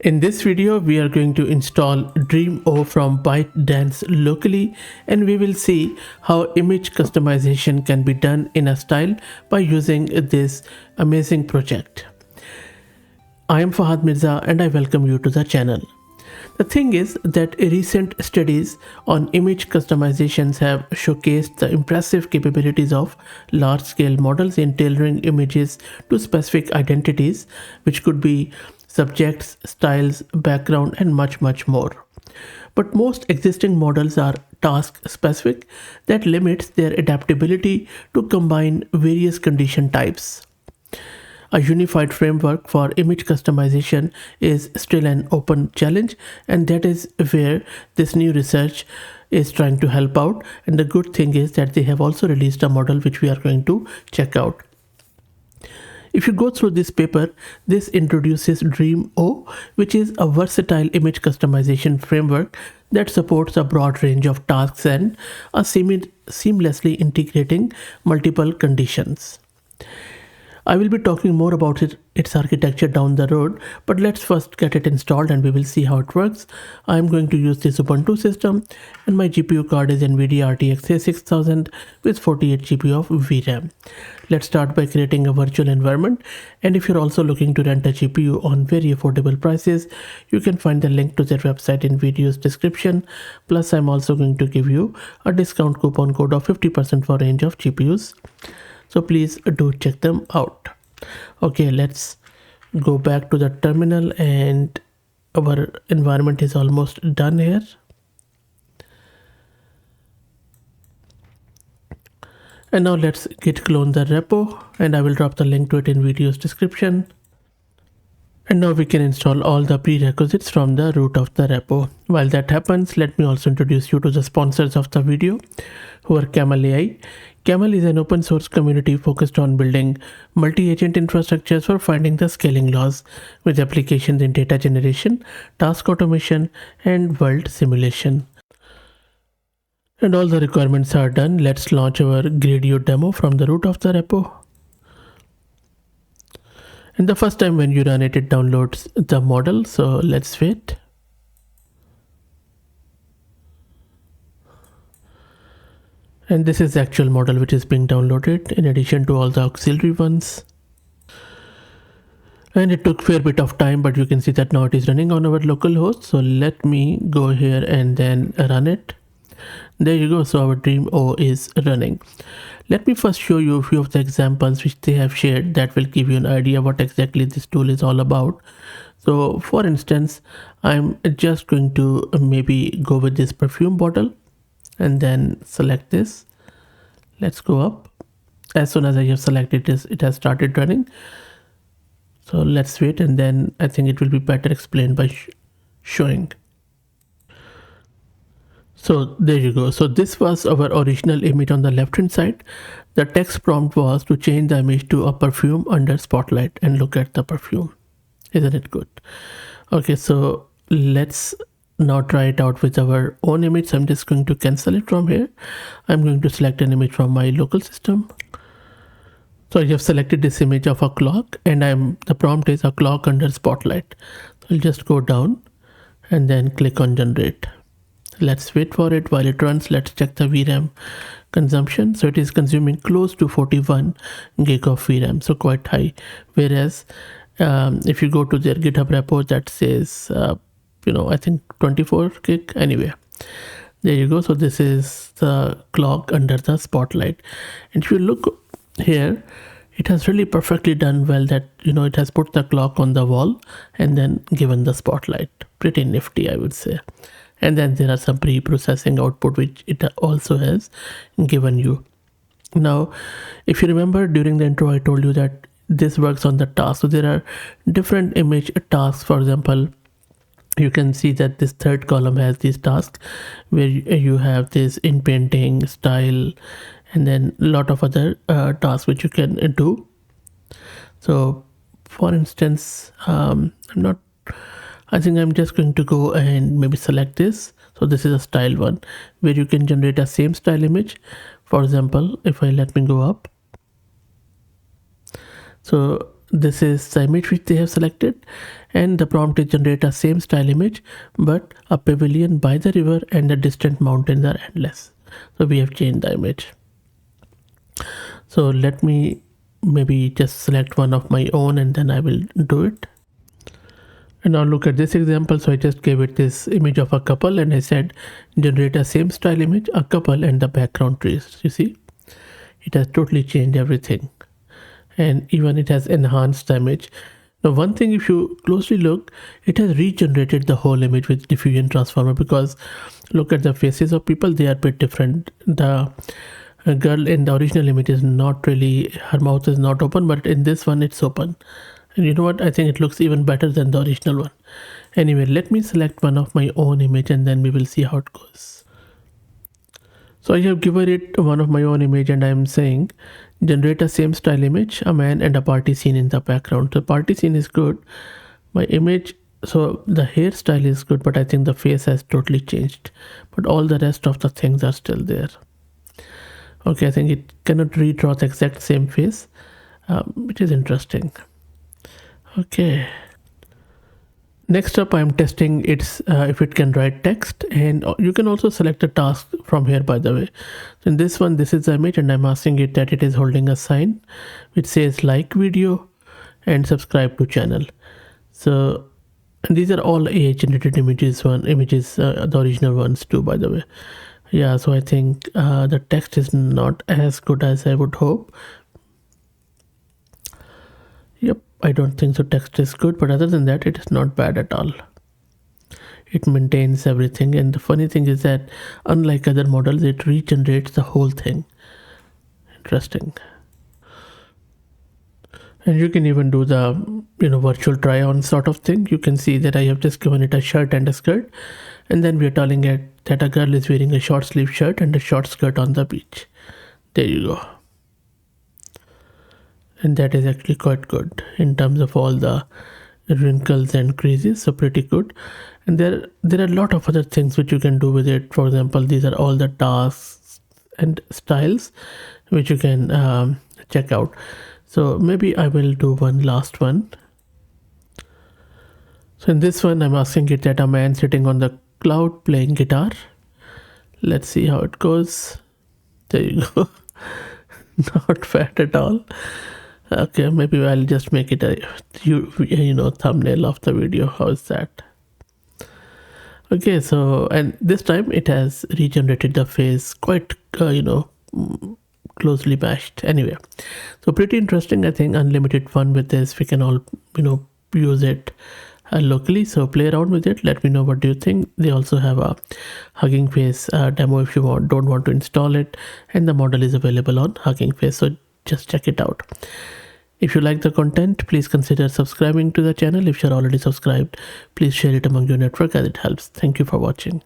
In this video, we are going to install DreamO from ByteDance locally, and we will see how image customization can be done in a style by using this amazing project. I am Fahad Mirza and I welcome you to the channel. The thing is that recent studies on image customizations have showcased the impressive capabilities of large-scale models in tailoring images to specific identities, which could be subjects, styles, background, and much more. But most existing models are task specific, that limits their adaptability to combine various condition types. A unified framework for image customization is still an open challenge, and that is where this new research is trying to help out. And the good thing is that they have also released a model which we are going to check out. If you go through this paper, this introduces DreamO, which is a versatile image customization framework that supports a broad range of tasks and seamlessly integrating multiple conditions. I will be talking more about its architecture down the road, but let's first get it installed and we will see how it works. I am going to use this Ubuntu system and my GPU card is NVIDIA RTX A6000 with 48 GB of VRAM. Let's start by creating a virtual environment, and if you're also looking to rent a GPU on very affordable prices, you can find the link to their website in video's description. Plus, I'm also going to give you a discount coupon code of 50% for range of GPUs. So please do check them out. Okay, let's go back to the terminal and our environment is almost done here. And now let's git clone the repo, and I will drop the link to it in video's description. And now we can install all the prerequisites from the root of the repo. While that happens, let me also introduce you to the sponsors of the video, who are Camel AI. Camel is an open source community focused on building multi-agent infrastructures for finding the scaling laws with applications in data generation, task automation, and world simulation. And all the requirements are done. Let's launch our Gradio demo from the root of the repo. And the first time when you run it, it downloads the model. So let's wait. And this is the actual model which is being downloaded in addition to all the auxiliary ones. And it took a fair bit of time, but you can see that now it is running on our local host. So let me go here and then run it. There you go. So our DreamO is running. Let me first show you a few of the examples which they have shared that will give you an idea what exactly this tool is all about. So for instance, I'm just going to maybe go with this perfume bottle and then select this. Let's go up. As soon as I have selected this, it has started running. So let's wait, and then I think it will be better explained by showing. So there you go. So this was our original image on the left hand side. The text prompt was to change the image to a perfume under spotlight, and look at the perfume. Isn't it good? Okay, so let's now try it out with our own image. So I'm just going to cancel it from here. I'm going to select an image from my local system. So I have selected this image of a clock, and the prompt is a clock under spotlight. So I'll just go down and then click on generate. Let's wait for it. While it runs, let's check the VRAM consumption. So it is consuming close to 41 gig of VRAM, so quite high. Whereas if you go to their GitHub repo, that says I think 24 gig. Anyway, there you go. So this is the clock under the spotlight, and if you look here, it has really perfectly done well that it has put the clock on the wall and then given the spotlight. Pretty nifty, I would say. And then there are some pre-processing output which it also has given you. Now, if you remember during the intro, I told you that this works on the task. So there are different image tasks. For example, you can see that this third column has these tasks where you have this in painting, style, and then a lot of other tasks which you can do. So for instance, I think I'm just going to go and maybe select this. So this is a style one where you can generate a same style image. For example, if I let me go up. So this is the image which they have selected, and the prompt is generate a same style image but a pavilion by the river and the distant mountains are endless. So we have changed the image. So let me maybe just select one of my own and then I will do it. And now look at this example. So I just gave it this image of a couple and I said generate a same style image, a couple and the background trees. You see, it has totally changed everything, and even it has enhanced the image. Now one thing, if you closely look, it has regenerated the whole image with diffusion transformer, because look at the faces of people, they are a bit different. The girl in the original image is not really, her mouth is not open, but in this one it's open. And you know what, I think it looks even better than the original one. Anyway, let me select one of my own image and then we will see how it goes. So I have given it one of my own image and I am saying generate a same style image, a man and a party scene in the background. The party scene is good. My image, so the hairstyle is good, but I think the face has totally changed, but all the rest of the things are still there. Okay, I think it cannot redraw the exact same face, which is interesting. Okay, next up I'm testing its if it can write text, and you can also select a task from here, by the way. So in this one, this is the image and I'm asking it that it is holding a sign which says like video and subscribe to channel. So, and these are all AI generated images, the original ones too, by the way. Yeah, so I think the text is not as good as I would hope. Yep, I don't think so text is good, but other than that, it is not bad at all. It maintains everything, and the funny thing is that unlike other models, it regenerates the whole thing. Interesting. And you can even do the virtual try on sort of thing. You can see that I have just given it a shirt and a skirt, and then we are telling it that a girl is wearing a short sleeve shirt and a short skirt on the beach. There you go. And that is actually quite good in terms of all the wrinkles and creases, so pretty good. And there are a lot of other things which you can do with it. For example, these are all the tasks and styles which you can check out. So maybe I will do one last one. So in this one, I'm asking it that a man sitting on the cloud playing guitar. Let's see how it goes. There you go. Not bad at all. Okay, maybe I'll just make it a thumbnail of the video. How is that? Okay, so, and this time it has regenerated the face quite closely matched. Anyway, so pretty interesting. I think unlimited fun with this. We can all use it locally, so play around with it. Let me know what do you think. They also have a Hugging Face demo if you don't want to install it, and the model is available on Hugging Face, so just check it out. If you like the content, please consider subscribing to the channel. If you're already subscribed, please share it among your network as it helps. Thank you for watching.